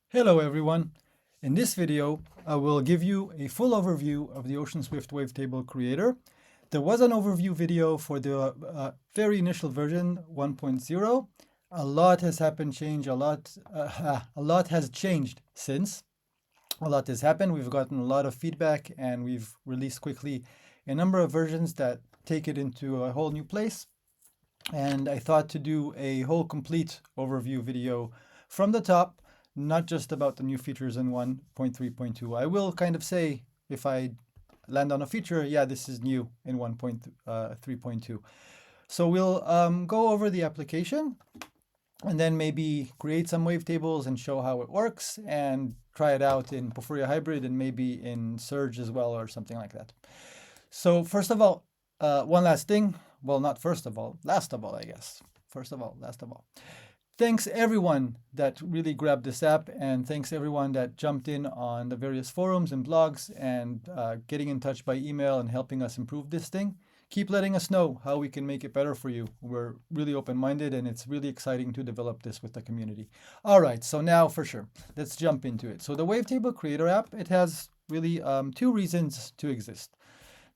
Hello everyone. In this video, I will give you a full overview of the Ocean Swift Wavetable Creator. There was an overview video for the very initial version 1.0. A lot has happened, a lot has changed since. A lot has happened. We've gotten a lot of feedback and we've released quickly a number of versions that take it into a whole new place. And I thought to do a whole complete overview video from the top, not just about the new features in 1.3.2. I will kind of say if I land on a feature, yeah, this is new in 1.3.2. So we'll go over the application and then maybe create some wavetables and show how it works and try it out in Porphyria Hybrid and maybe in Surge as well or something like that. So first of all, one last thing. Well, not first of all, last of all, I guess. First of all, last of all. Thanks everyone that really grabbed this app, and thanks everyone that jumped in on the various forums and blogs and getting in touch by email and helping us improve this thing. Keep letting us know how we can make it better for you. We're really open-minded and it's really exciting to develop this with the community. All right, so now for sure, let's jump into it. So the Wavetable Creator app, it has really two reasons to exist.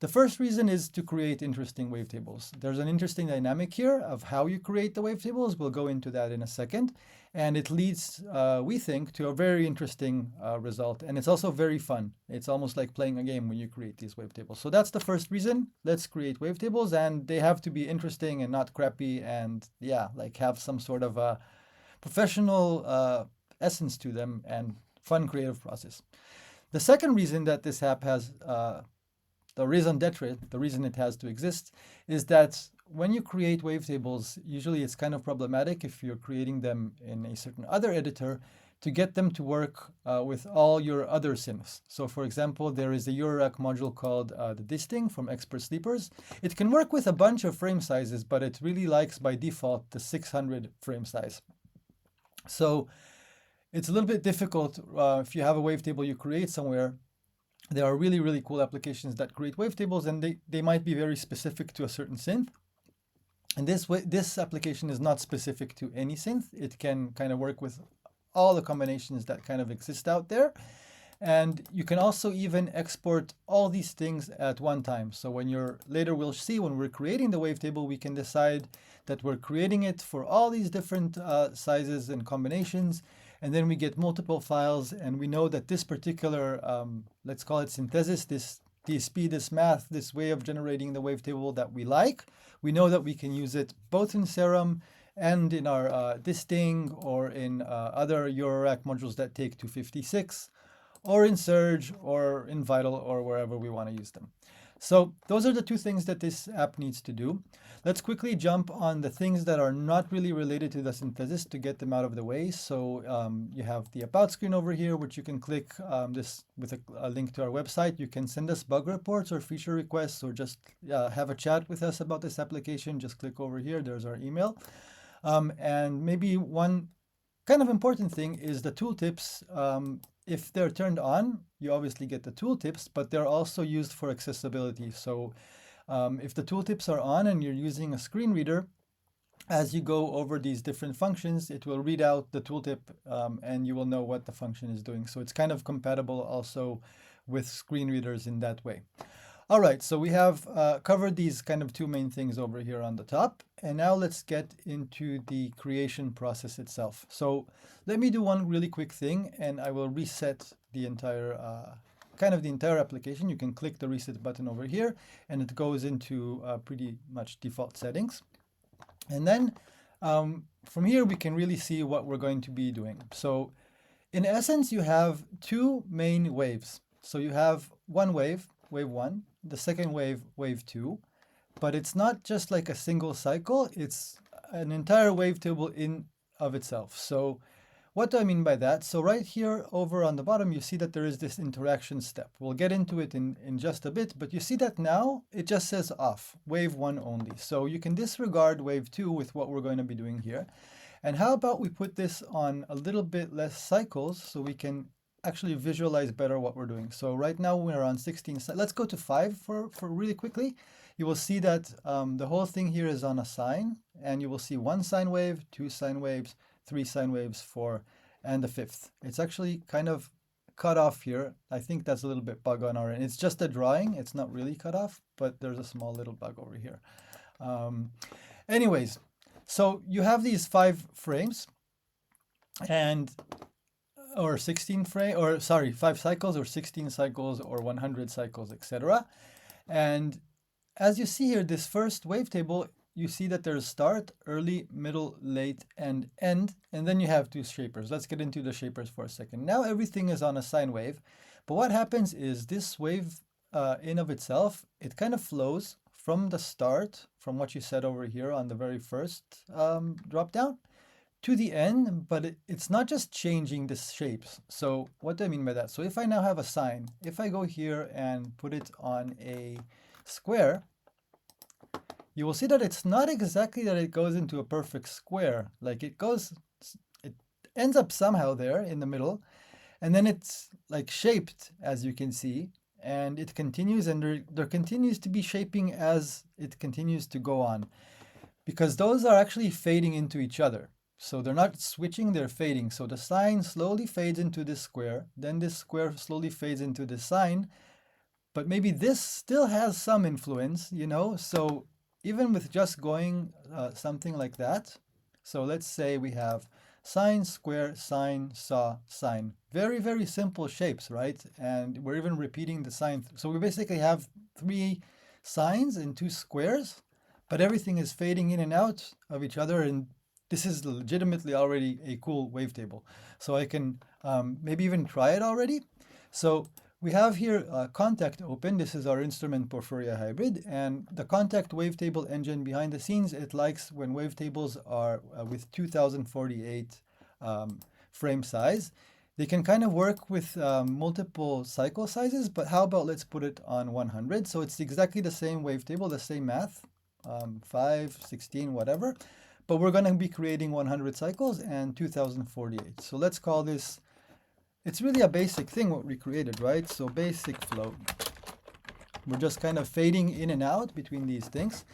The first reason is to create interesting wavetables. There's an interesting dynamic here of how you create the wavetables. We'll go into that in a second. And it leads, we think, to a very interesting result. And it's also very fun. It's almost like playing a game when you create these wavetables. So that's the first reason. Let's create wavetables. And they have to be interesting and not crappy. And yeah, like have some sort of a professional essence to them and fun creative process. The second reason that this app has the raison d'etre, the reason it has to exist, is that when you create wavetables, usually it's kind of problematic if you're creating them in a certain other editor to get them to work with all your other synths. So for example, there is a Eurorack module called the Disting from Expert Sleepers. It can work with a bunch of frame sizes, but it really likes by default the 600 frame size. So it's a little bit difficult if you have a wavetable you create somewhere. There are really, really cool applications that create wavetables, and they might be very specific to a certain synth. And this application is not specific to any synth. It can kind of work with all the combinations that kind of exist out there. And you can also even export all these things at one time. So later we'll see when we're creating the wavetable, we can decide that we're creating it for all these different sizes and combinations. And then we get multiple files, and we know that this particular, let's call it synthesis, this DSP, this math, this way of generating the wavetable that we like, we know that we can use it both in Serum and in our Disting or in other Eurorack modules that take 256, or in Surge or in Vital or wherever we want to use them. So those are the two things that this app needs to do. Let's quickly jump on the things that are not really related to the synthesis to get them out of the way. So you have the About screen over here, which you can click this with a link to our website. You can send us bug reports or feature requests or just have a chat with us about this application. Just click over here. There's our email. And maybe one kind of important thing is the tooltips. If they're turned on, you obviously get the tooltips, but they're also used for accessibility. So if the tooltips are on and you're using a screen reader, as you go over these different functions, it will read out the tooltip and you will know what the function is doing. So it's kind of compatible also with screen readers in that way. All right, so we have covered these kind of two main things over here on the top. And now let's get into the creation process itself. So let me do one really quick thing and I will reset the entire the entire application. You can click the reset button over here and it goes into pretty much default settings. And then from here, we can really see what we're going to be doing. So in essence, you have two main waves. So you have one wave, wave one, the second wave, wave two, but it's not just like a single cycle, it's an entire wavetable in of itself. So what do I mean by that? So right here over on the bottom, you see that there is this interaction step. We'll get into it in just a bit, but you see that now it just says off, wave one only. So you can disregard wave two with what we're going to be doing here. And how about we put this on a little bit less cycles so we can actually visualize better what we're doing. So right now we're on 16. Let's go to 5 for really quickly. You will see that the whole thing here is on a sine, and you will see 1 sine wave, 2 sine waves, 3 sine waves, 4, and the fifth. It's actually kind of cut off here. I think that's a little bit bug on our end. It's just a drawing. It's not really cut off, but there's a small little bug over here. Anyways, so you have these 5 frames and or 16 frame, or sorry, 5 cycles or 16 cycles or 100 cycles, etc. And as you see here, this first wavetable, you see that there's start, early, middle, late, and end, and then you have 2 shapers. Let's get into the shapers for a second. Now everything is on a sine wave, but what happens is this wave in of itself, it kind of flows from the start, from what you said over here on the very first drop down, to the end, but it's not just changing the shapes. So what do I mean by that? So if I now have a sine, if I go here and put it on a square, you will see that it's not exactly that it goes into a perfect square. Like it ends up somehow there in the middle, and then it's like shaped, as you can see, and it continues, and there continues to be shaping as it continues to go on, because those are actually fading into each other. So they're not switching, they're fading. So the sine slowly fades into this square, then this square slowly fades into the sine, but maybe this still has some influence, you know? So even with just going something like that, so let's say we have sine, square, sine, saw, sine. Very, very simple shapes, right? And we're even repeating the sine. So we basically have 3 sines and 2 squares, but everything is fading in and out of each other, and this is legitimately already a cool wavetable. So I can maybe even try it already. So we have here Contact open. This is our instrument Porphyria hybrid, and the Contact wavetable engine behind the scenes, it likes when wavetables are with 2048 frame size. They can kind of work with multiple cycle sizes, but how about let's put it on 100. So it's exactly the same wavetable, the same math, 5, 16, whatever. But we're going to be creating 100 cycles and 2048. So let's call this, it's really a basic thing what we created, right? So basic flow. We're just kind of fading in and out between these things.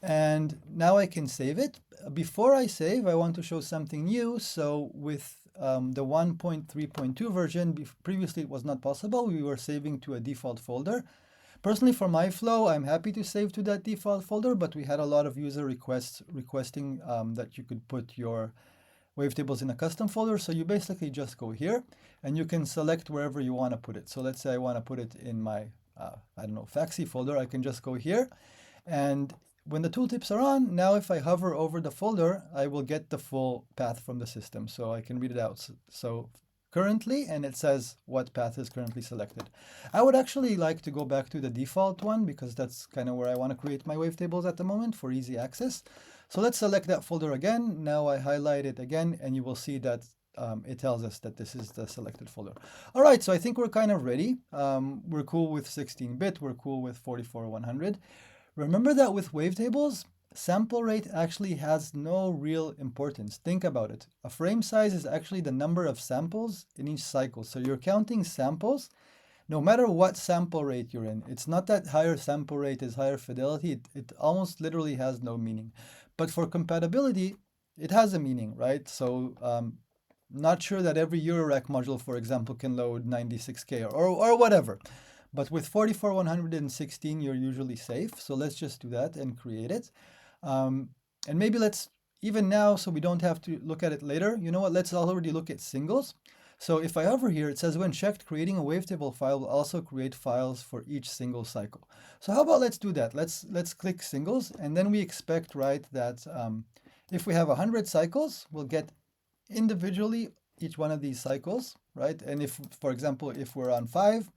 And now I can save it. Before I save, I want to show something new. So with the 1.3.2 version, previously it was not possible. We were saving to a default folder. Personally, for my flow, I'm happy to save to that default folder, but we had a lot of user requests requesting that you could put your wavetables in a custom folder. So you basically just go here and you can select wherever you want to put it. So let's say I want to put it in my, I don't know, Faxi folder. I can just go here. And when the tooltips are on, now if I hover over the folder, I will get the full path from the system. So I can read it out. So currently, and it says what path is currently selected. I would actually like to go back to the default one because that's kind of where I want to create my wavetables at the moment for easy access. So let's select that folder again. Now I highlight it again, and you will see that it tells us that this is the selected folder. All right, so I think we're kind of ready. We're cool with 16-bit. We're cool with 44-100. Remember that with wavetables, sample rate actually has no real importance. Think about it. A frame size is actually the number of samples in each cycle. So you're counting samples no matter what sample rate you're in. It's not that higher sample rate is higher fidelity. It almost literally has no meaning. But for compatibility, it has a meaning, right? So not sure that every Eurorack module, for example, can load 96K or whatever. But with 44-116, you're usually safe. So let's just do that and create it. And maybe let's, even now, so we don't have to look at it later, you know what, let's already look at singles. So if I hover here, it says when checked, creating a wavetable file will also create files for each single cycle. So how about let's do that? Let's click singles, and then we expect, right, that if we have 100 cycles, we'll get individually each one of these cycles, right? And if, for example, if we're on 5,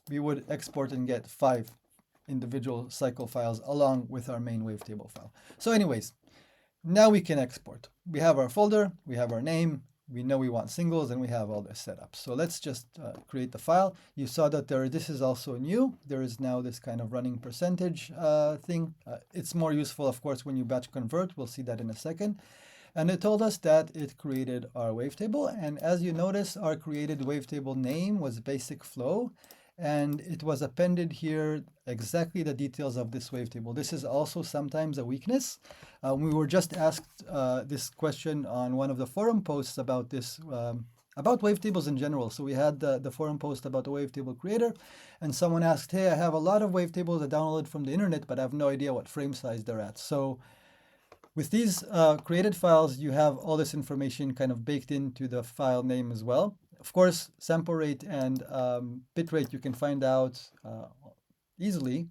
we would export and get 5 individual cycle files along with our main wavetable file. So anyways, now we can export. We have our folder, we have our name, we know we want singles, and we have all this set up. So let's just create the file. You saw that this is also new. There is now this kind of running percentage thing. It's more useful, of course, when you batch convert. We'll see that in a second. And it told us that it created our wavetable. And as you notice, our created wavetable name was basic flow. And it was appended here exactly the details of this wavetable. This is also sometimes a weakness. We were just asked this question on one of the forum posts about this about wavetables in general. So we had the forum post about the Wavetable Creator, and someone asked, hey, I have a lot of wavetables I downloaded from the internet, but I have no idea what frame size they're at. So with these created files, you have all this information kind of baked into the file name as well. Of course, sample rate and bit rate you can find out easily,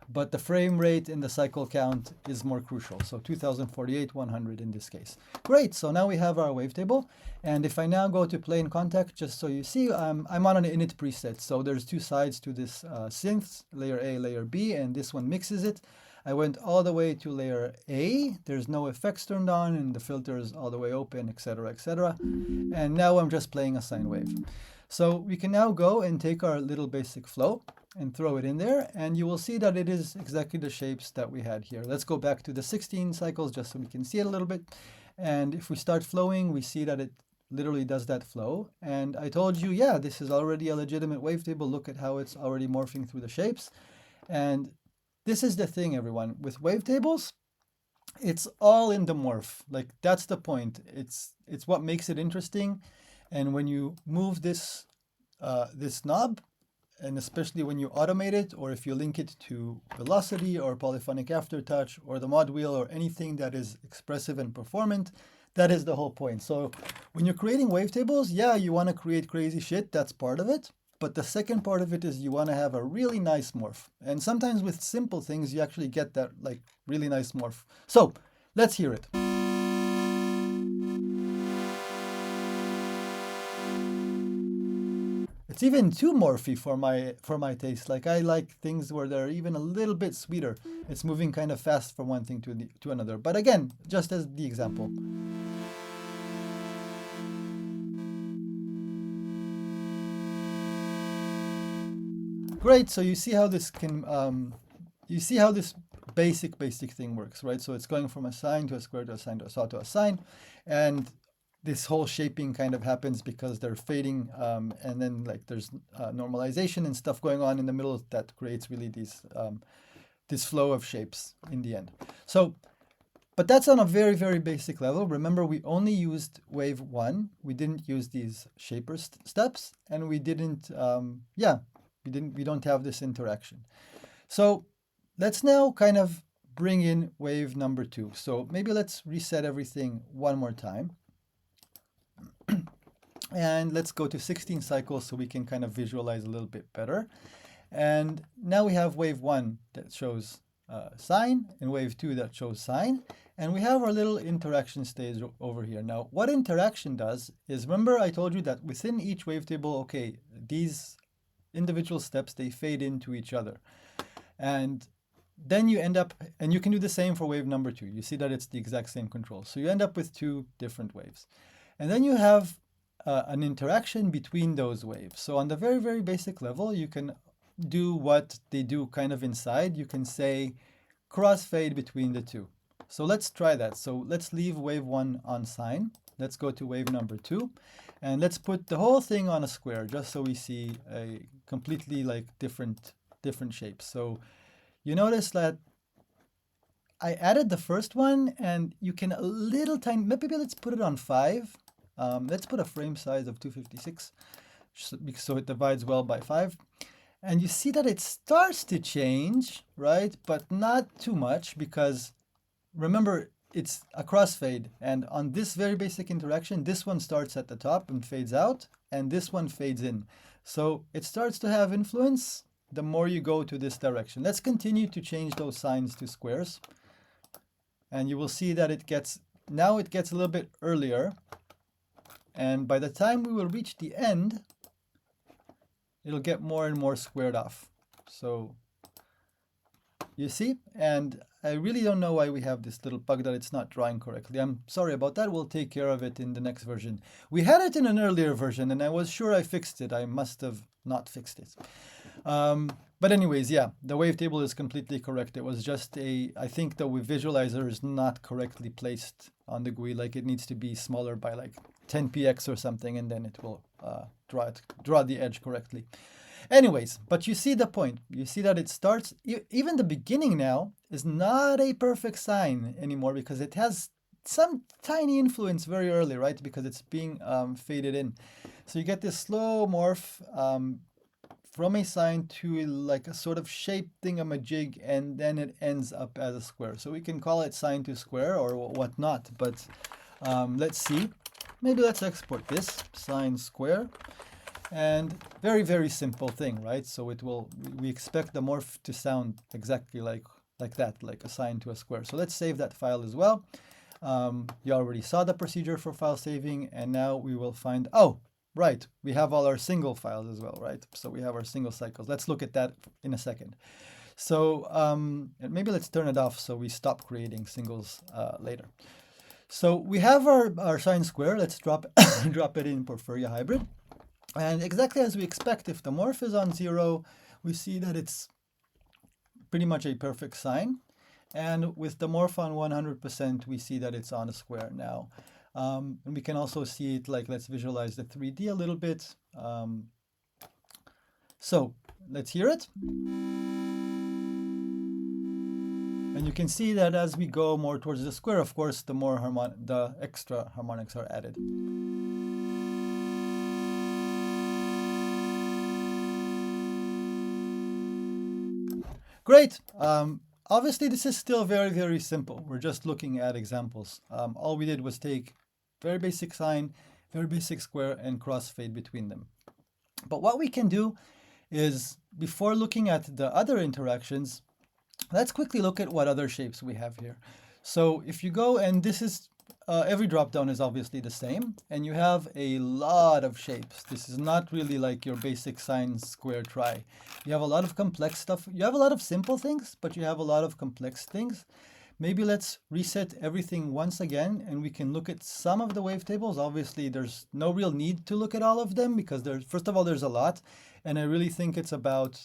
but the frame rate and the cycle count is more crucial. So 2048, 100 in this case. Great, so now we have our wavetable. And if I now go to play in contact, just so you see, I'm on an init preset. So there's two sides to this synth, layer A, layer B, and this one mixes it. I went all the way to layer A. There's no effects turned on, and the filter is all the way open, etc., etc. And now I'm just playing a sine wave. So we can now go and take our little basic flow and throw it in there, and you will see that it is exactly the shapes that we had here. Let's go back to the 16 cycles just so we can see it a little bit. And if we start flowing, we see that it literally does that flow. And I told you, yeah, this is already a legitimate wavetable. Look at how it's already morphing through the shapes. And this is the thing, everyone. With wavetables, it's all in the morph. Like, that's the point. It's what makes it interesting. And when you move this this knob, and especially when you automate it, or if you link it to velocity or polyphonic aftertouch or the mod wheel or anything that is expressive and performant, that is the whole point. So when you're creating wavetables, yeah, you want to create crazy shit. That's part of it. But the second part of it is you want to have a really nice morph. And sometimes with simple things, you actually get that like really nice morph. So let's hear it. It's even too morphy for my taste. Like, I like things where they're even a little bit sweeter. It's moving kind of fast from one thing to another. But again, just as the example. Great. So you see how this can you see how this basic thing works, right? So it's going from a sine to a square to a sine to a saw to a sine, and this whole shaping kind of happens because they're fading, and then like there's normalization and stuff going on in the middle that creates really these this flow of shapes in the end. So, but that's on a very basic level. Remember, we only used wave 1. We didn't use these shaper steps, and we didn't we don't have this interaction. So let's now kind of bring in wave number 2. So maybe let's reset everything one more time. And let's go to 16 cycles so we can kind of visualize a little bit better. And now we have wave 1 that shows sine, and wave 2 that shows sine. And we have our little interaction stage over here. Now, what interaction does is, remember I told you that within each wavetable, okay, these individual steps, they fade into each other. And then you end up, and you can do the same for wave number 2. You see that it's the exact same control. So you end up with 2 different waves. And then you have an interaction between those waves. So on the very basic level, you can do what they do kind of inside. You can say crossfade between the two. So let's try that. So let's leave wave 1 on sine. Let's go to wave number 2. And let's put the whole thing on a square just so we see a completely like different shapes. So you notice that I added the first one, and you can a little tiny, maybe let's put it on 5. Let's put a frame size of 256 so it divides well by 5. And you see that it starts to change, right? But not too much, because remember, it's a crossfade. And on this very basic interaction, this one starts at the top and fades out, and this one fades in. So it starts to have influence the more you go to this direction. Let's continue to change those signs to squares. And you will see that it gets a little bit earlier. And by the time we will reach the end, it'll get more and more squared off. So you see, and I really don't know why we have this little bug that it's not drawing correctly. I'm sorry about that. We'll take care of it in the next version. We had it in an earlier version, and I was sure I fixed it. I must have not fixed it. But anyways, yeah, the wavetable is completely correct. It was just I think the visualizer is not correctly placed on the GUI. Like, it needs to be smaller by like 10px or something, and then it will draw the edge correctly. Anyways, but you see the point. You see that it starts, even the beginning now is not a perfect sine anymore, because it has some tiny influence very early, right? Because it's being faded in. So you get this slow morph from a sine to like a sort of shape thingamajig, and then it ends up as a square. So we can call it sine to square or whatnot, but let's see. Maybe let's export this, sine square. And very, very simple thing, right? So it will, we expect the morph to sound exactly like that, like a sine to a square. So let's save that file as well. You already saw the procedure for file saving, and now we will find, oh, right, we have all our single files as well, right? So we have our single cycles. Let's look at that in a second. So maybe let's turn it off so we stop creating singles later. So we have our sine square. Let's drop it in Porphyria hybrid. And exactly as we expect, if the morph is on 0, we see that it's pretty much a perfect sine. And with the morph on 100%, we see that it's on a square now. And we can also see it, like, let's visualize the 3D a little bit. So let's hear it. And you can see that as we go more towards the square, of course, the extra harmonics are added. Great. Obviously, this is still very, very simple. We're just looking at examples. All we did was take very basic sine, very basic square, and crossfade between them. But what we can do is, before looking at the other interactions, let's quickly look at what other shapes we have here. So if you go, and this is, every dropdown is obviously the same, and you have a lot of shapes. This is not really like your basic sine square try. You have a lot of complex stuff. You have a lot of simple things, but you have a lot of complex things. Maybe let's reset everything once again, and we can look at some of the wavetables. Obviously, there's no real need to look at all of them because first of all, there's a lot. And I really think it's about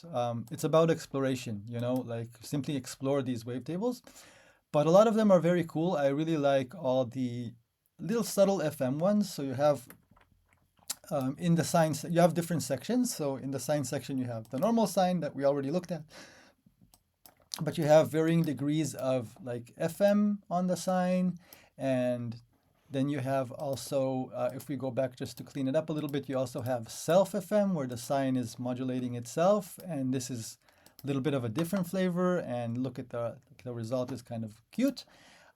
exploration, you know, like simply explore these wavetables. But a lot of them are very cool. I really like all the little subtle FM ones. So you have in the sine, you have different sections. So in the sine section, you have the normal sine that we already looked at. But you have varying degrees of like FM on the sine. And then you have also, if we go back just to clean it up a little bit, you also have self FM where the sine is modulating itself. And this is a little bit of a different flavor, and look at the result is kind of cute.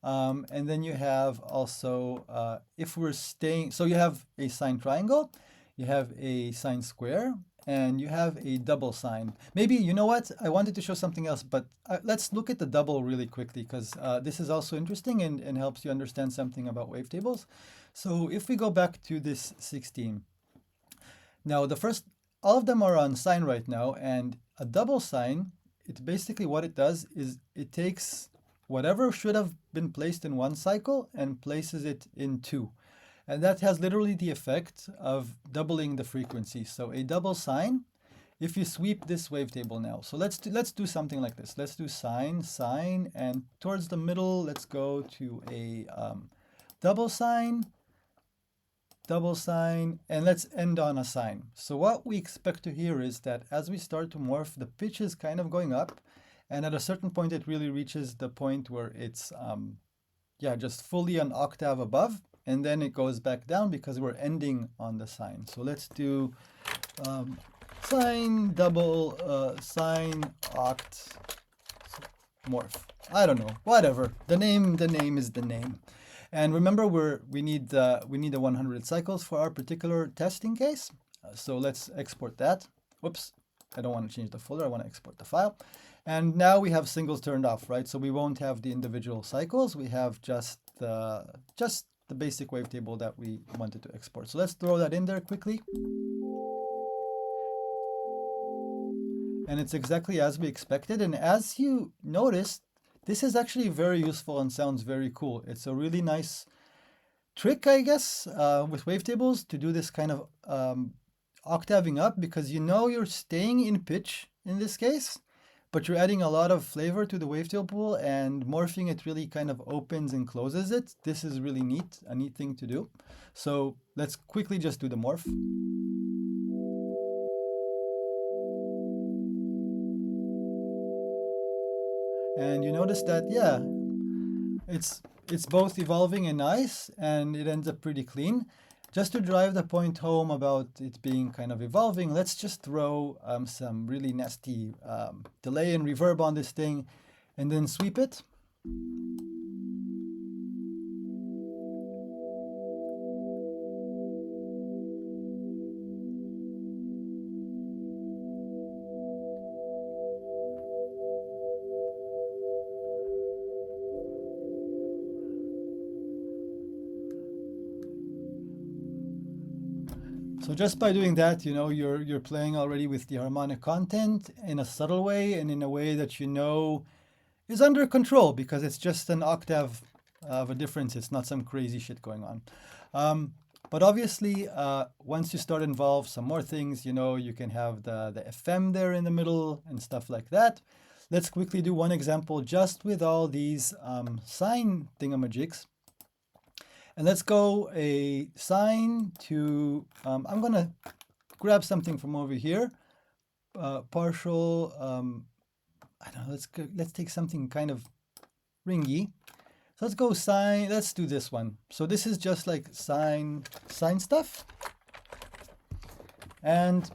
And then you have also, if we're staying, so you have a sine triangle, you have a sine square, and you have a double sine. Maybe, you know what, I wanted to show something else, but let's look at the double really quickly, because this is also interesting and helps you understand something about wavetables. So if we go back to this 16, now all of them are on sine right now, and a double sine, it's basically what it does is it takes whatever should have been placed in one cycle and places it in two. And that has literally the effect of doubling the frequency. So a double sine, if you sweep this wavetable now. So let's do something like this. Let's do sine, sine, and towards the middle, let's go to a double sine, and let's end on a sine. So what we expect to hear is that as we start to morph, the pitch is kind of going up, and at a certain point it really reaches the point where it's just fully an octave above, and then it goes back down because we're ending on the sine. So let's do sine double sine oct morph. I don't know, whatever. The name is the name. And remember, we need the 100 cycles for our particular testing case. So let's export that. Whoops, I don't want to change the folder. I want to export the file. And now we have singles turned off, right? So we won't have the individual cycles. We have just the basic wavetable that we wanted to export. So let's throw that in there quickly. And it's exactly as we expected. And as you noticed, this is actually very useful and sounds very cool. It's a really nice trick, I guess, with wavetables to do this kind of octaving up, because you know you're staying in pitch in this case, but you're adding a lot of flavor to the wavetable, and morphing it really kind of opens and closes it. This is really neat, a neat thing to do. So let's quickly just do the morph. And you notice that, yeah, it's both evolving and nice, and it ends up pretty clean. just to drive the point home about it being kind of evolving, let's just throw some really nasty delay and reverb on this thing and then sweep it. So just by doing that, you know, you're playing already with the harmonic content in a subtle way and in a way that you know is under control because it's just an octave of a difference. It's not some crazy shit going on. But obviously, once you start involve some more things, you know, you can have the FM there in the middle and stuff like that. Let's quickly do one example just with all these sine thingamajigs. And let's go a sine to, I'm going to grab something from over here, partial, I don't know, let's take something kind of ringy. So let's go sine, let's do this one. So this is just like sine stuff. And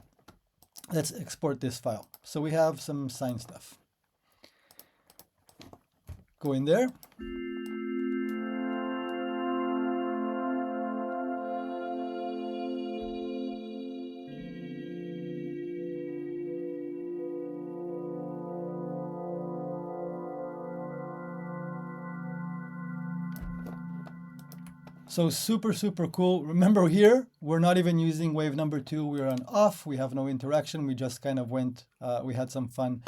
let's export this file. So we have some sine stuff. Go in there. So super, super cool. Remember here, we're not even using wave number 2. We're on off. We have no interaction. We just kind of went, we had some fun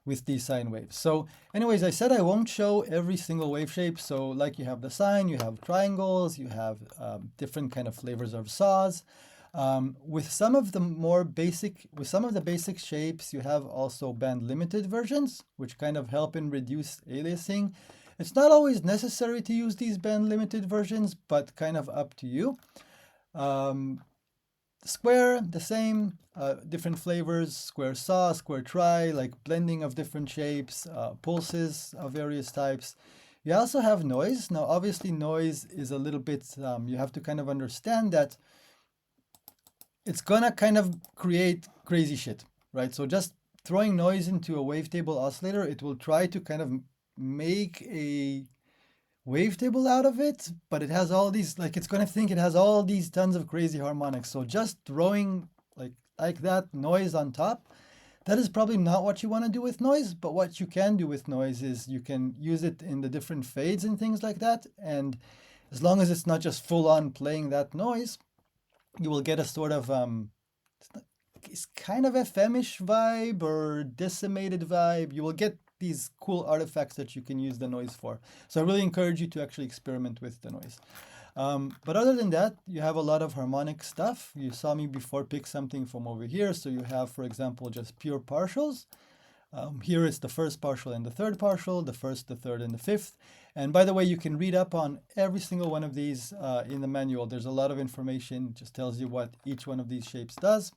with these sine waves. So anyways, I said I won't show every single wave shape. So like you have the sine, you have triangles, you have different kind of flavors of saws. With some of the basic shapes, you have also band limited versions, which kind of help in reduce aliasing. It's not always necessary to use these band limited versions, but kind of up to you. Square, the same, different flavors, square saw, square tri, like blending of different shapes, pulses of various types. You also have noise. Now, obviously noise is a little bit, you have to kind of understand that it's gonna kind of create crazy shit, right? So just throwing noise into a wavetable oscillator, it will try to kind of make a wavetable out of it, but it has all these, like it's going to think it has all these tons of crazy harmonics. So just throwing like that noise on top, that is probably not what you want to do with noise. But what you can do with noise is you can use it in the different fades and things like that. And as long as it's not just full on playing that noise, you will get a sort of it's kind of FM-ish vibe or decimated vibe. You will get these cool artifacts that you can use the noise for. So I really encourage you to actually experiment with the noise. But other than that, you have a lot of harmonic stuff. You saw me before pick something from over here. So you have, for example, just pure partials. Here it's the first partial and the third partial, the first, the third, and the fifth. And by the way, you can read up on every single one of these in the manual. There's a lot of information. It just tells you what each one of these shapes does.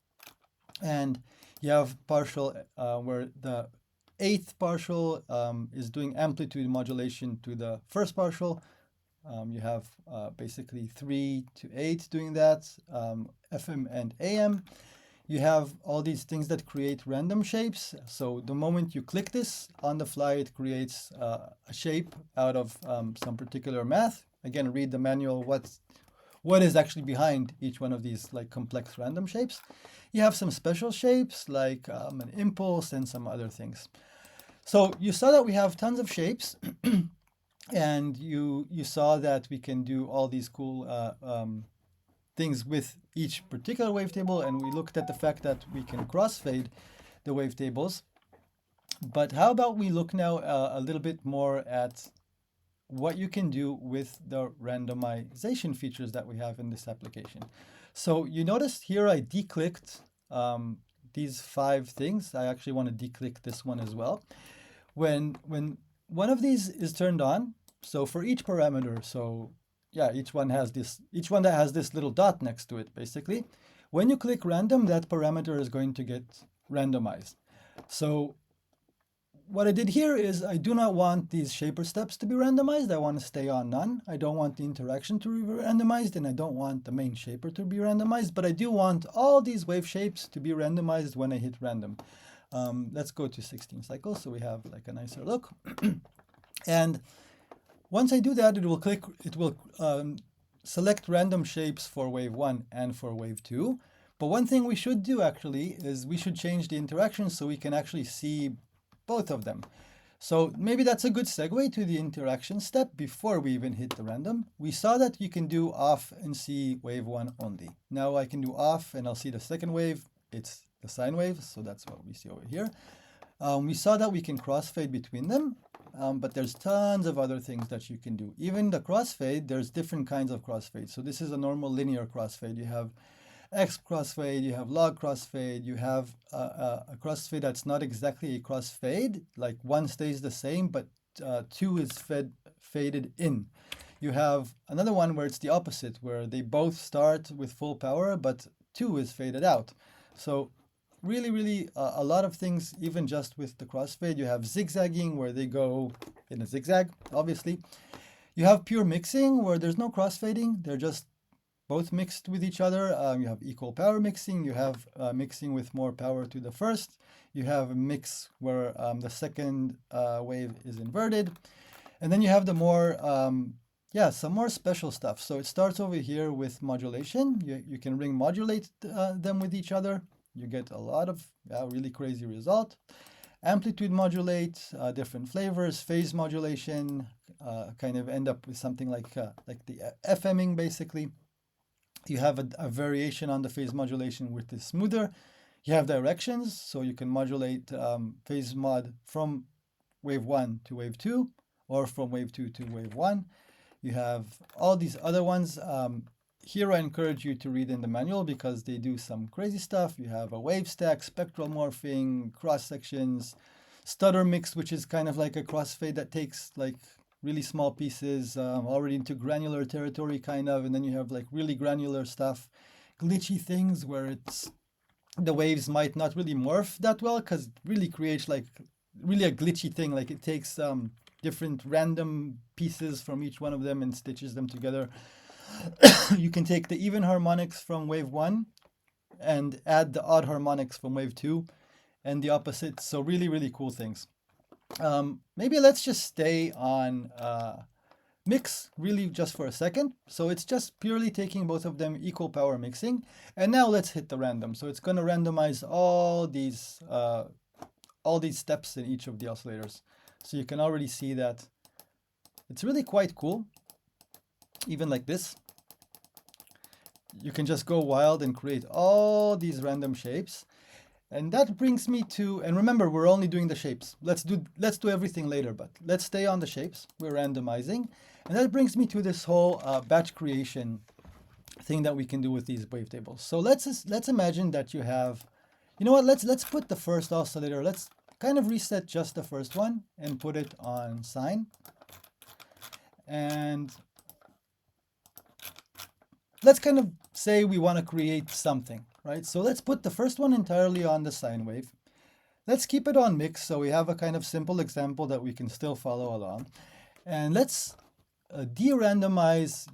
And you have partial where the 8th partial is doing amplitude modulation to the first partial. You have basically 3 to 8 doing that, FM and AM. You have all these things that create random shapes. So the moment you click this on the fly, it creates a shape out of some particular math. Again, read the manual, what is actually behind each one of these like complex random shapes. You have some special shapes like an impulse and some other things. So you saw that we have tons of shapes and you saw that we can do all these cool things with each particular wavetable, and we looked at the fact that we can crossfade the wavetables. But how about we look now a little bit more at what you can do with the randomization features that we have in this application. So you notice here I declicked these 5 things. I actually want to declick this one as well. When one of these is turned on, so for each parameter, so yeah, each one that has this little dot next to it, basically. When you click random, that parameter is going to get randomized. So what I did here is I do not want these shaper steps to be randomized. I want to stay on none. I don't want the interaction to be randomized, and I don't want the main shaper to be randomized, but I do want all these wave shapes to be randomized when I hit random. Let's go to 16 cycles so we have like a nicer look. And once I do that, it will select random shapes for wave 1 and for wave 2. But one thing we should do actually is we should change the interaction so we can actually see both of them. So maybe that's a good segue to the interaction step before we even hit the random. We saw that you can do off and see wave 1 only. Now I can do off and I'll see the second wave. It's the sine wave, so that's what we see over here. We saw that we can crossfade between them, but there's tons of other things that you can do. Even the crossfade, there's different kinds of crossfade. So this is a normal linear crossfade. You have X crossfade, you have log crossfade, you have a crossfade that's not exactly a crossfade, like one stays the same, but two is faded in. You have another one where it's the opposite, where they both start with full power, but two is faded out. So really a lot of things, even just with the crossfade. You have zigzagging, where they go in a zigzag, obviously. You have pure mixing, where there's no crossfading, they're just both mixed with each other. You have equal power mixing, you have mixing with more power to the first, you have a mix where the second wave is inverted, and then you have the more, some more special stuff. So it starts over here with modulation. You can ring modulate them with each other. You get a lot of really crazy result. Amplitude modulate, different flavors, phase modulation, kind of end up with something like the FMing basically. You have a variation on the phase modulation with the smoother. You have directions, so you can modulate phase mod from wave 1 to wave 2, or from wave 2 to wave 1. You have all these other ones. Here I encourage you to read in the manual because they do some crazy stuff. You have a wave stack, spectral morphing, cross sections, stutter mix, which is kind of like a crossfade that takes like really small pieces already into granular territory kind of, and then you have like really granular stuff, glitchy things where it's the waves might not really morph that well because it really creates like really a glitchy thing. Like it takes different random pieces from each one of them and stitches them together. You can take the even harmonics from wave 1 and add the odd harmonics from wave 2 and the opposite. So really cool things. Maybe let's just stay on mix really just for a second. So it's just purely taking both of them equal power mixing. And now let's hit the random. So it's going to randomize all these steps in each of the oscillators. So you can already see that it's really quite cool. Even like this, you can just go wild and create all these random shapes. And that brings me to, and remember, we're only doing the shapes. Let's do everything later, but let's stay on the shapes. We're randomizing. And that brings me to this whole batch creation thing that we can do with these wavetables. So let's imagine that you have, you know what, let's put the first oscillator, let's kind of reset just the first one and put it on sine. And let's kind of say we want to create something, right? So let's put the first one entirely on the sine wave. Let's keep it on mix so we have a kind of simple example that we can still follow along. And let's de-randomize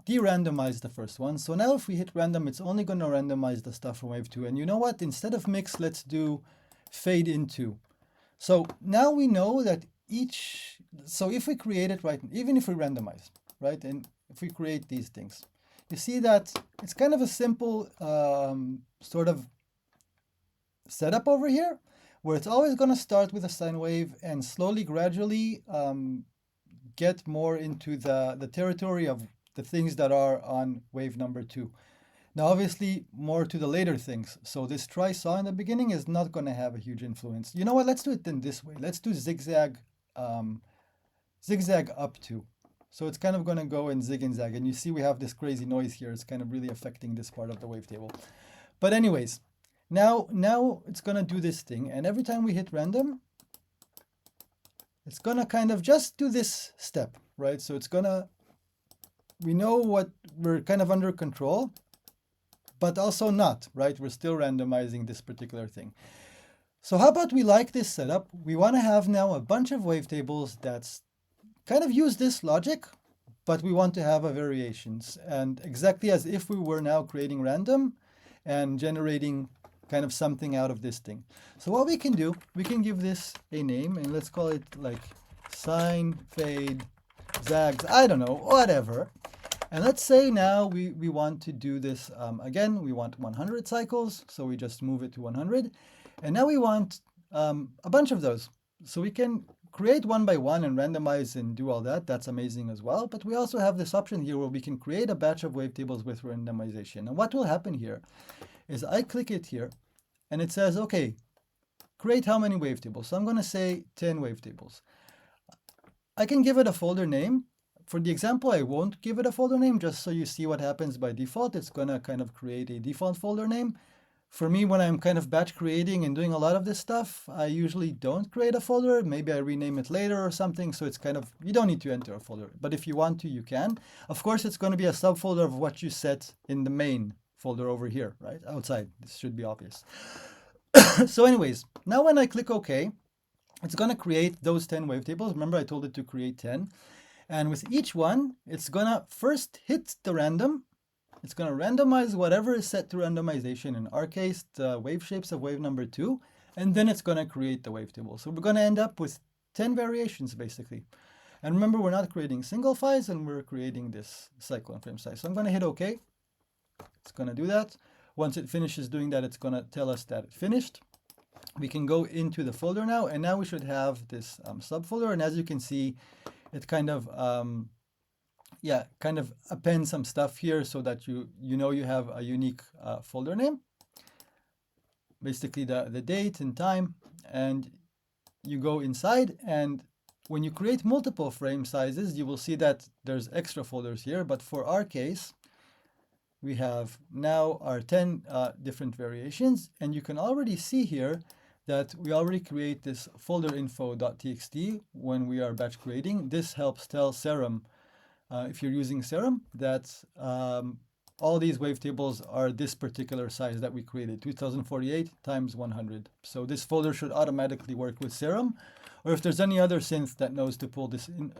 the first one. So now if we hit random, it's only going to randomize the stuff from wave 2. And you know what? Instead of mix, let's do fade into. So now we know that so if we create it right, even if we randomize, right? And if we create these things, you see that it's kind of a simple sort of setup over here, where it's always going to start with a sine wave and slowly, gradually get more into the territory of the things that are on wave number 2. Now, obviously, more to the later things. So this try-saw in the beginning is not going to have a huge influence. You know what? Let's do it then this way. Let's do zigzag up to. So it's kind of going to go and zig and zag. And you see we have this crazy noise here. It's kind of really affecting this part of the wavetable. But anyways, now it's going to do this thing. And every time we hit random, it's going to kind of just do this step, right? So it's going to, we know what we're kind of under control, but also not, right? We're still randomizing this particular thing. So how about we like this setup? We want to have now a bunch of wavetables that's kind of use this logic, but we want to have a variations, and exactly as if we were now creating random and generating kind of something out of this thing. So what we can do, we can give this a name, and let's call it like sine, fade, zags, I don't know, whatever. And let's say now we want to do this again, we want 100 cycles, so we just move it to 100. And now we want a bunch of those. So we can create one by one and randomize and do all that. That's amazing as well. But we also have this option here where we can create a batch of wavetables with randomization. And what will happen here is I click it here and it says, okay, create how many wavetables? So I'm going to say 10 wavetables. I can give it a folder name. For the example, I won't give it a folder name, just so you see what happens by default. It's going to kind of create a default folder name. For me, when I'm kind of batch creating and doing a lot of this stuff, I usually don't create a folder. Maybe I rename it later or something. So it's kind of, you don't need to enter a folder. But if you want to, you can. Of course, it's going to be a subfolder of what you set in the main folder over here, right? Outside. This should be obvious. So anyways, now when I click OK, it's going to create those 10 wavetables. Remember, I told it to create 10. And with each one, it's going to first hit the random. It's going to randomize whatever is set to randomization, in our case, the wave shapes of wave number 2, and then it's going to create the wavetable. So we're going to end up with 10 variations, basically. And remember, we're not creating single files, and we're creating this cycle and frame size. So I'm going to hit OK. It's going to do that. Once it finishes doing that, it's going to tell us that it finished. We can go into the folder now, and now we should have this subfolder. And as you can see, it kind of kind of append some stuff here so that you know you have a unique folder name, basically the date and time, and you go inside, and when you create multiple frame sizes, you will see that there's extra folders here. But for our case, we have now our 10 different variations, and you can already see here that we already create this folder info.txt when we are batch creating. This helps tell Serum, if you're using Serum, that all these wavetables are this particular size that we created, 2048 times 100. So this folder should automatically work with Serum. Or if there's any other synth that knows to pull this in,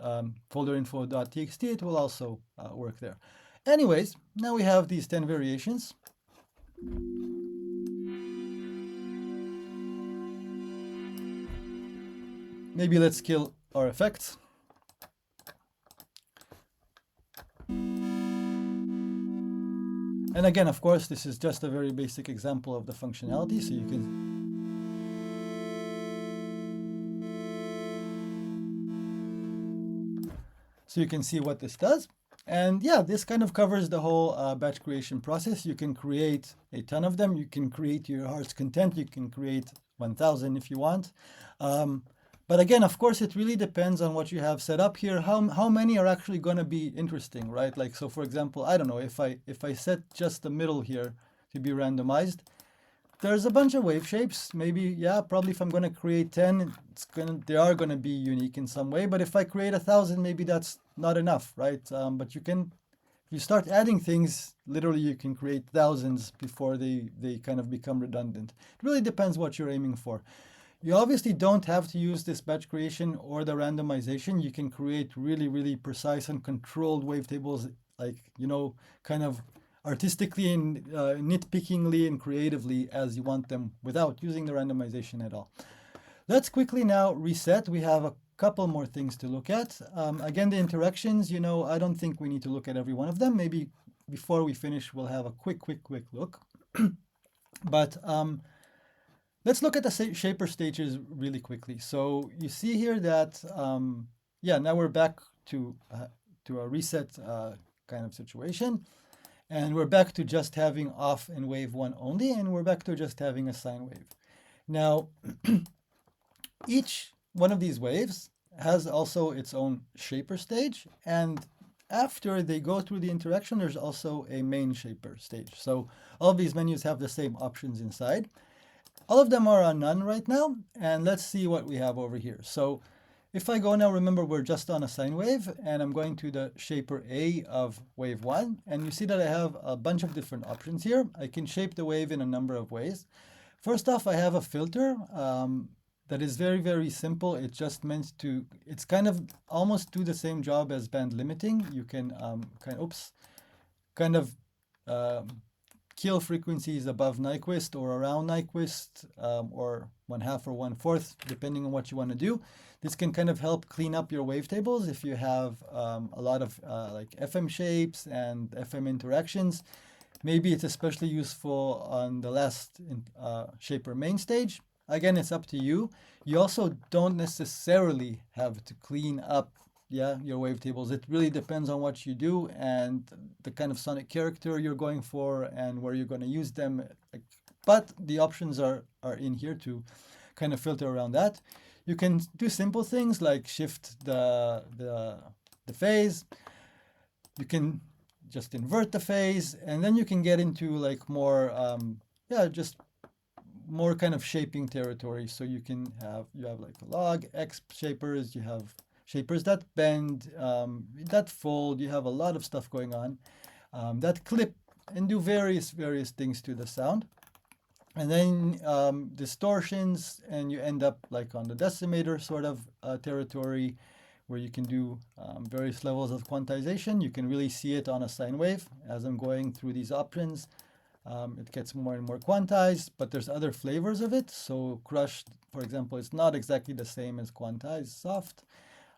folder info.txt, it will also work there. Anyways, now we have these 10 variations. Maybe let's kill our effects. And again, of course, this is just a very basic example of the functionality, so you can see what this does. And yeah, this kind of covers the whole batch creation process. You can create a ton of them. You can create your heart's content. You can create 1,000 if you want. But again, of course, it really depends on what you have set up here. How many are actually going to be interesting, right? Like, so for example, I don't know, if I set just the middle here to be randomized, there's a bunch of wave shapes. Maybe, yeah, probably if I'm going to create 10, they are going to be unique in some way. But if I create 1,000, maybe that's not enough, right? But you can, if you start adding things, literally you can create thousands before they kind of become redundant. It really depends what you're aiming for. You obviously don't have to use this batch creation or the randomization. You can create really, really precise and controlled wavetables, like, you know, kind of artistically and nitpickingly and creatively as you want them without using the randomization at all. Let's quickly now reset. We have a couple more things to look at. Again, the interactions, you know, I don't think we need to look at every one of them. Maybe before we finish, we'll have a quick look. But let's look at the shaper stages really quickly. So you see here that, yeah, now we're back to a reset kind of situation. And we're back to just having off and wave 1 only, and we're back to just having a sine wave. Now, each one of these waves has also its own shaper stage, and after they go through the interaction, there's also a main shaper stage. So all of these menus have the same options inside. All of them are on none right now, and let's see what we have over here. So if I go now, remember we're just on a sine wave, and I'm going to the shaper A of wave 1, and you see that I have a bunch of different options here. I can shape the wave in a number of ways. First off, I have a filter that is very, very simple. It's just meant to, it's kind of almost do the same job as band limiting. You can kind of kill frequencies above Nyquist or around Nyquist, or 1/2 or 1/4, depending on what you want to do. This can kind of help clean up your wavetables if you have a lot of like FM shapes and FM interactions. Maybe it's especially useful on the last shaper main stage. Again, it's up to you. You also don't necessarily have to clean up your wavetables. It really depends on what you do and the kind of sonic character you're going for and where you're going to use them. But the options are in here to kind of filter around that. You can do simple things like shift the phase. You can just invert the phase, and then you can get into like more just more kind of shaping territory. So you have like log X shapers, you have shapers that bend, that fold, you have a lot of stuff going on, that clip and do various things to the sound. And then distortions, and you end up like on the decimator sort of territory, where you can do various levels of quantization. You can really see it on a sine wave as I'm going through these options. It gets more and more quantized, but there's other flavors of it. So crushed, for example, it's not exactly the same as quantized soft.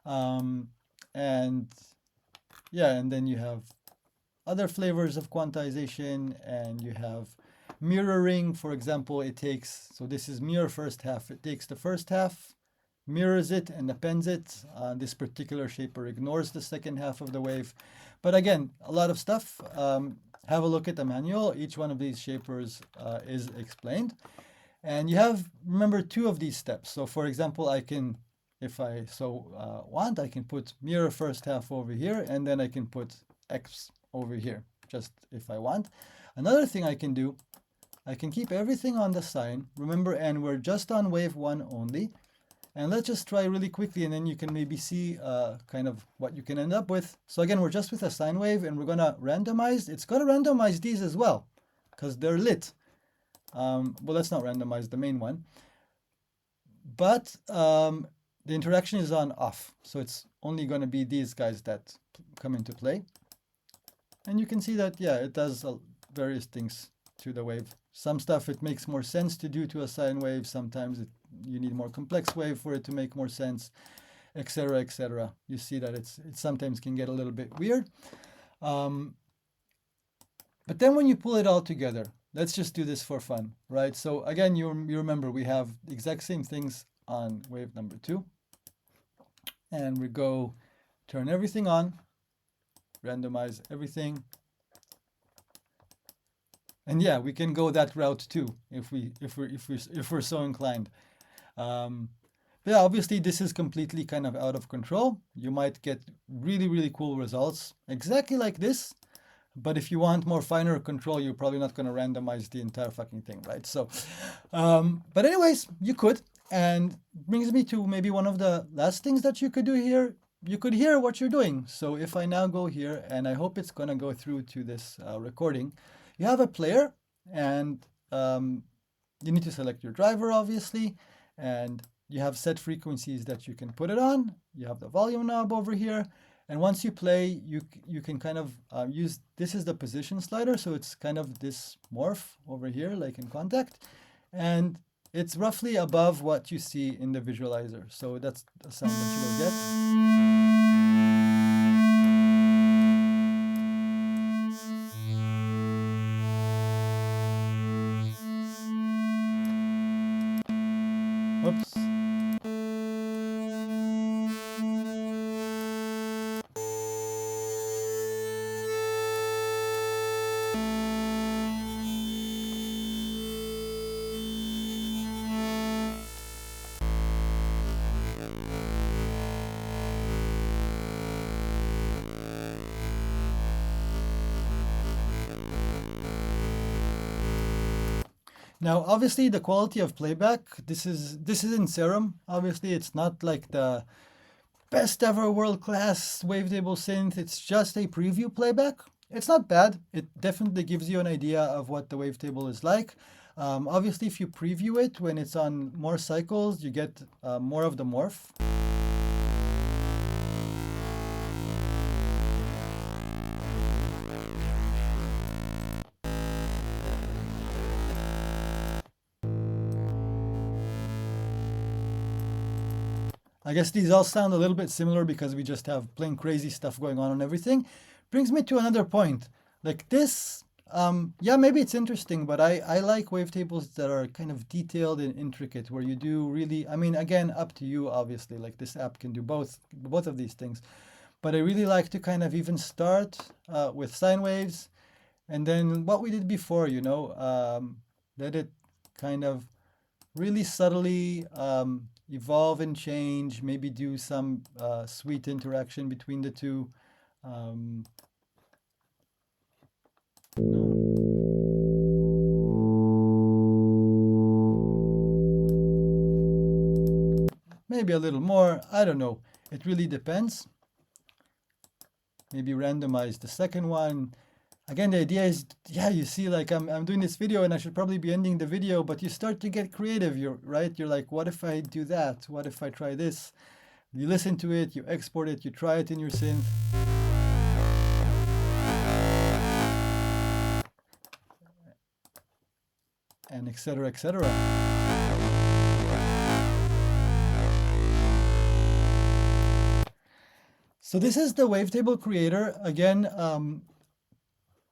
And then you have other flavors of quantization, and you have mirroring. For example, so this is mirror first half. It takes the first half, mirrors it and appends it. This particular shaper ignores the second half of the wave. But again, a lot of stuff. Have a look at the manual. Each one of these shapers is explained. And you have, remember, 2 of these steps. So for example, I can, if I want, I can put mirror first half over here, and then I can put X over here, just if I want. Another thing I can do, I can keep everything on the sine. Remember, and we're just on wave 1 only. And let's just try really quickly, and then you can maybe see kind of what you can end up with. So again, we're just with a sine wave, and we're going to randomize. It's going to randomize these as well, because they're lit. Well, let's not randomize the main one. But the interaction is on off. So it's only going to be these guys that come into play. And you can see that, it does various things to the wave. Some stuff it makes more sense to do to a sine wave. Sometimes you need more complex wave for it to make more sense, etc., etc. You see that it sometimes can get a little bit weird. But then when you pull it all together, let's just do this for fun, right? So again, you remember we have the exact same things on wave number 2. And we go turn everything on, randomize everything. And we can go that route too if we're so inclined. But obviously this is completely kind of out of control. You might get really cool results exactly like this, but if you want more finer control, you're probably not going to randomize the entire fucking thing, right? So, but anyways, you could, and brings me to maybe one of the last things that you could do here. You could hear what you're doing. So if I now go here, and I hope it's going to go through to this recording. You have a player, and you need to select your driver, obviously, and you have set frequencies that you can put it on. You have the volume knob over here, and once you play, you can kind of use, this is the position slider, so it's kind of this morph over here, like in Contact, and it's roughly above what you see in the visualizer. So that's the sound that you will get. Oops. Now, obviously, the quality of playback, this is in Serum. Obviously, it's not like the best ever world-class wavetable synth. It's just a preview playback. It's not bad. It definitely gives you an idea of what the wavetable is like. Obviously, if you preview it when it's on more cycles, you get more of the morph. I guess these all sound a little bit similar because we just have plain crazy stuff going on everything. Brings me to another point. Like this, yeah, maybe it's interesting, but I like wavetables that are kind of detailed and intricate, where you do really, I mean, again, up to you, obviously, like this app can do both of these things. But I really like to kind of even start with sine waves, and then what we did before, you know, let it kind of really subtly evolve and change, maybe do some sweet interaction between the two. Maybe a little more, I don't know. It really depends. Maybe randomize the second one. Again, the idea is, yeah, you see, like I'm doing this video and I should probably be ending the video, but you start to get creative, right? You're like, what if I do that? What if I try this? You listen to it, you export it, you try it in your synth. And etc., etc. So this is the Wavetable Creator. Again,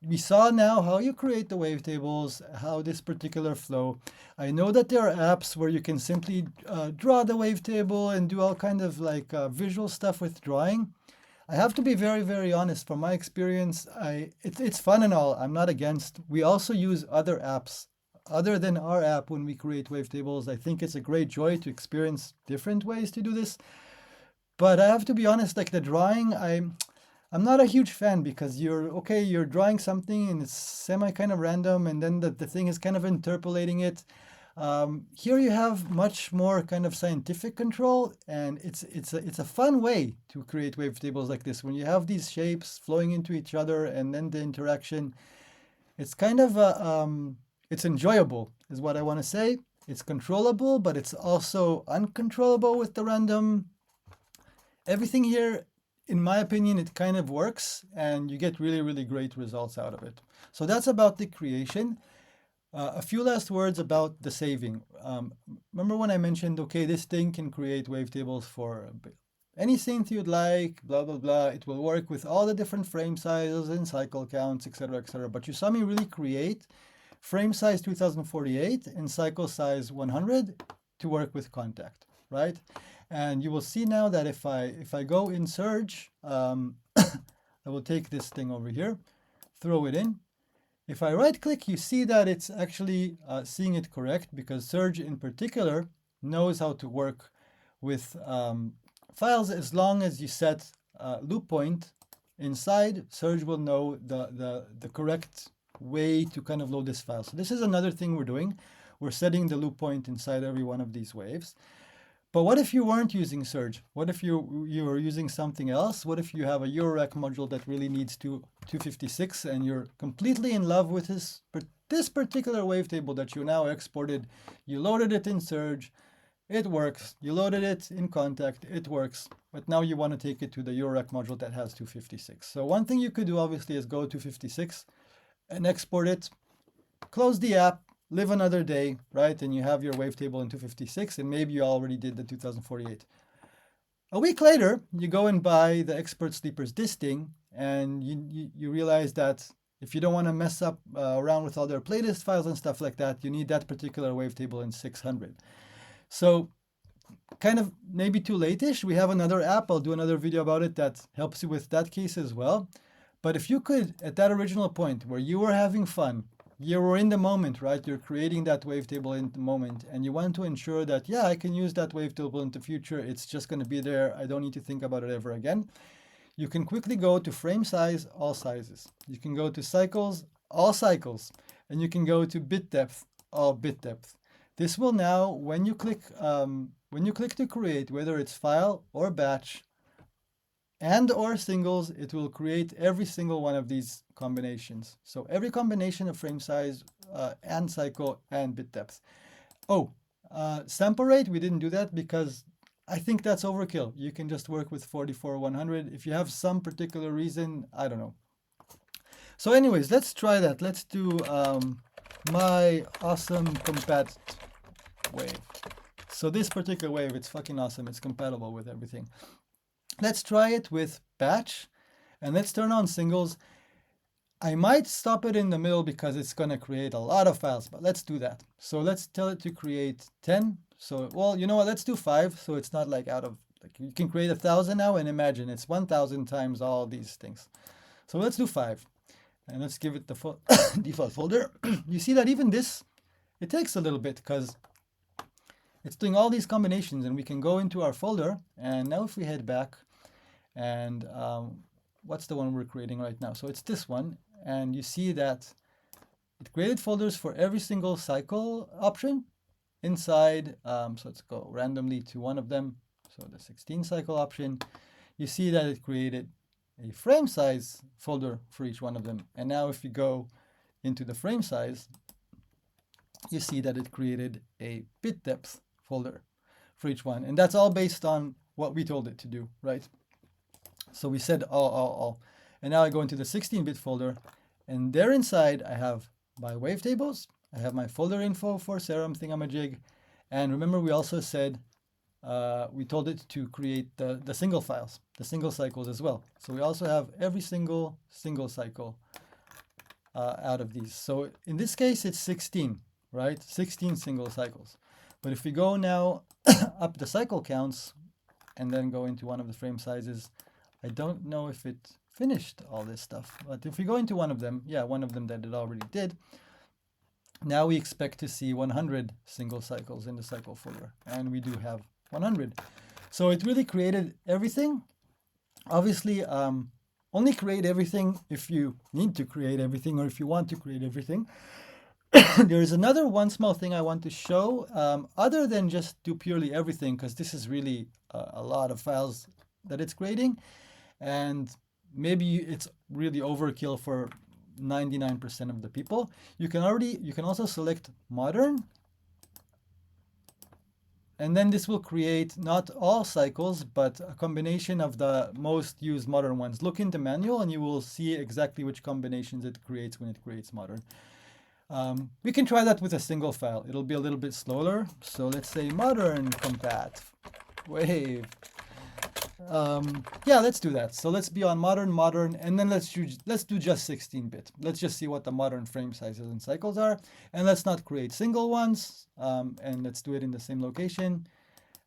we saw now how you create the wavetables, how this particular flow. I know that there are apps where you can simply draw the wavetable and do all kind of like visual stuff with drawing. I have to be very, very honest. From my experience, it's fun and all. I'm not against. We also use other apps other than our app when we create wavetables. I think it's a great joy to experience different ways to do this. But I have to be honest, like the drawing, I'm not a huge fan, because you're drawing something and it's semi kind of random, and then the thing is kind of interpolating it. Here you have much more kind of scientific control, and it's a fun way to create wavetables like this, when you have these shapes flowing into each other and then the interaction. It's kind of it's enjoyable is what I want to say. It's controllable, but it's also uncontrollable with the random. Everything here, in my opinion, it kind of works, and you get really, really great results out of it. So that's about the creation. A few last words about the saving. Remember when I mentioned, okay, this thing can create wavetables for any synth you'd like, blah, blah, blah. It will work with all the different frame sizes and cycle counts, etc., etc. But you saw me really create frame size 2048 and cycle size 100 to work with Contact, right? And you will see now that if I go in Surge, I will take this thing over here, throw it in. If I right click, you see that it's actually seeing it correct, because Surge in particular knows how to work with files. As long as you set loop point inside, Surge will know the correct way to kind of load this file. So this is another thing we're doing. We're setting the loop point inside every one of these waves. But what if you weren't using Surge? What if you were using something else? What if you have a Eurorack module that really needs 256 and you're completely in love with this particular wavetable that you now exported? You loaded it in Surge, it works. You loaded it in Contact, it works. But now you want to take it to the Eurorack module that has 256. So one thing you could do obviously is go 256 and export it, close the app, live another day, right? And you have your wavetable in 256, and maybe you already did the 2048. A week later, you go and buy the Expert Sleepers disting, and you realize that if you don't want to mess up around with all their playlist files and stuff like that, you need that particular wavetable in 600. So kind of maybe too late-ish. We have another app, I'll do another video about it, that helps you with that case as well. But if you could, at that original point where you were having fun, you were in the moment, right? You're creating that wavetable in the moment, and you want to ensure that, yeah, I can use that wavetable in the future. It's just going to be there. I don't need to think about it ever again. You can quickly go to frame size, all sizes. You can go to cycles, all cycles, and you can go to bit depth, all bit depth. This will now, when you click to create, whether it's file or batch, and or singles, it will create every single one of these combinations. So every combination of frame size and cycle and bit depth. Oh, sample rate, we didn't do that because I think that's overkill. You can just work with 44-100. If you have some particular reason, I don't know. So anyways, let's try that. Let's do my awesome compat wave. So this particular wave, it's fucking awesome. It's compatible with everything. Let's try it with batch, and let's turn on singles. I might stop it in the middle because it's going to create a lot of files, but let's do that. So let's tell it to create 10. So, well, you know what? Let's do 5. So it's not like out of, like, you can create 1,000 now, and imagine it's 1,000 times all these things. So let's do 5. And let's give it the default folder. You see that even this, it takes a little bit because it's doing all these combinations, and we can go into our folder. And now if we head back, and what's the one we're creating right now? So it's this one. And you see that it created folders for every single cycle option inside. So let's go randomly to one of them. So the 16 cycle option, you see that it created a frame size folder for each one of them. And now if you go into the frame size, you see that it created a bit depth folder for each one. And that's all based on what we told it to do, right? So we said all. And now I go into the 16-bit folder, and there inside I have my wavetables, I have my folder info for Serum thingamajig, and remember we also said we told it to create the single files, the single cycles as well. So we also have every single cycle out of these. So in this case it's 16, right? 16 single cycles. But if we go now up the cycle counts and then go into one of the frame sizes, I don't know if it finished all this stuff, but if we go into one of them, yeah, one of them that it already did, now we expect to see 100 single cycles in the cycle folder, and we do have 100. So it really created everything. Obviously, only create everything if you need to create everything or if you want to create everything. There is another one small thing I want to show, other than just do purely everything, because this is really a lot of files that it's creating. And maybe it's really overkill for 99% of the people. You can also select modern, and then this will create not all cycles, but a combination of the most used modern ones. Look in the manual and you will see exactly which combinations it creates when it creates modern. We can try that with a single file. It'll be a little bit slower. So let's say modern compat wave. Yeah, let's do that. So let's be on modern, and then let's do just 16-bit. Let's just see what the modern frame sizes and cycles are, and let's not create single ones. And let's do it in the same location.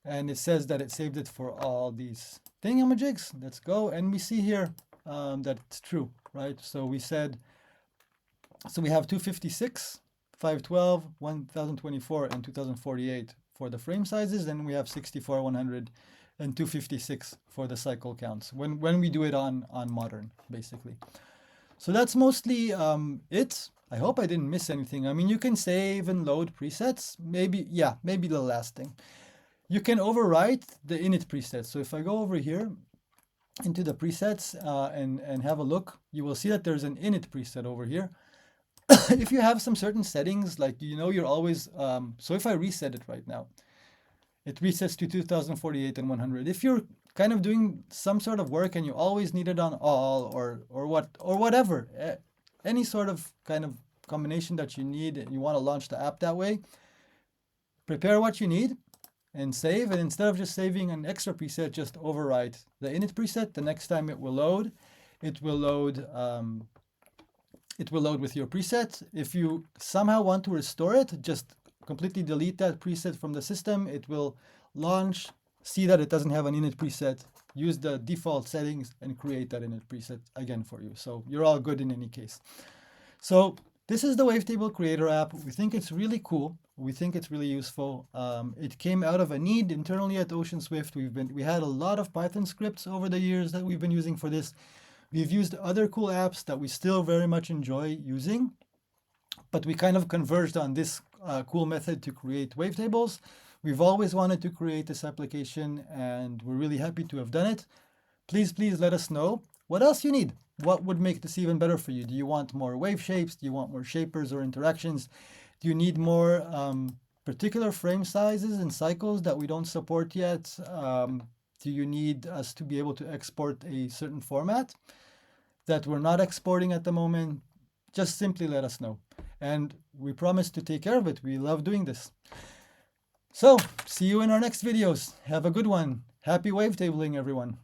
And it says that it saved it for all these thingamajigs. Let's go, and we see here that it's true, right? So we said, so we have 256, 512, 1024, and 2048 for the frame sizes, and we have 64, 100. And 256 for the cycle counts when we do it on modern, basically. So that's mostly it. I hope I didn't miss anything. I mean, you can save and load presets. Maybe the last thing. You can overwrite the init presets. So if I go over here into the presets and have a look, you will see that there's an init preset over here. If you have some certain settings, like, you're always, so if I reset it right now, it resets to 2048 and 100. If you're kind of doing some sort of work and you always need it on all or whatever, any sort of kind of combination that you need, and you want to launch the app that way, prepare what you need and save. And instead of just saving an extra preset, just overwrite the init preset. The next time it will load, it will load with your preset. If you somehow want to restore it, just completely delete that preset from the system. It will launch, see that it doesn't have an init preset, use the default settings and create that init preset again for you. So you're all good in any case. So this is the Wavetable Creator app. We think it's really cool. We think it's really useful. It came out of a need internally at Ocean Swift. We had a lot of Python scripts over the years that we've been using for this. We've used other cool apps that we still very much enjoy using, but we kind of converged on this cool method to create wavetables. We've always wanted to create this application, and we're really happy to have done it. please let us know what else you need. What would make this even better for you? Do you want more wave shapes? Do you want more shapers or interactions? Do you need more particular frame sizes and cycles that we don't support yet? Do you need us to be able to export a certain format that we're not exporting at the moment? Just simply let us know. And we promise to take care of it. We love doing this. So, see you in our next videos. Have a good one. Happy wavetabling, everyone.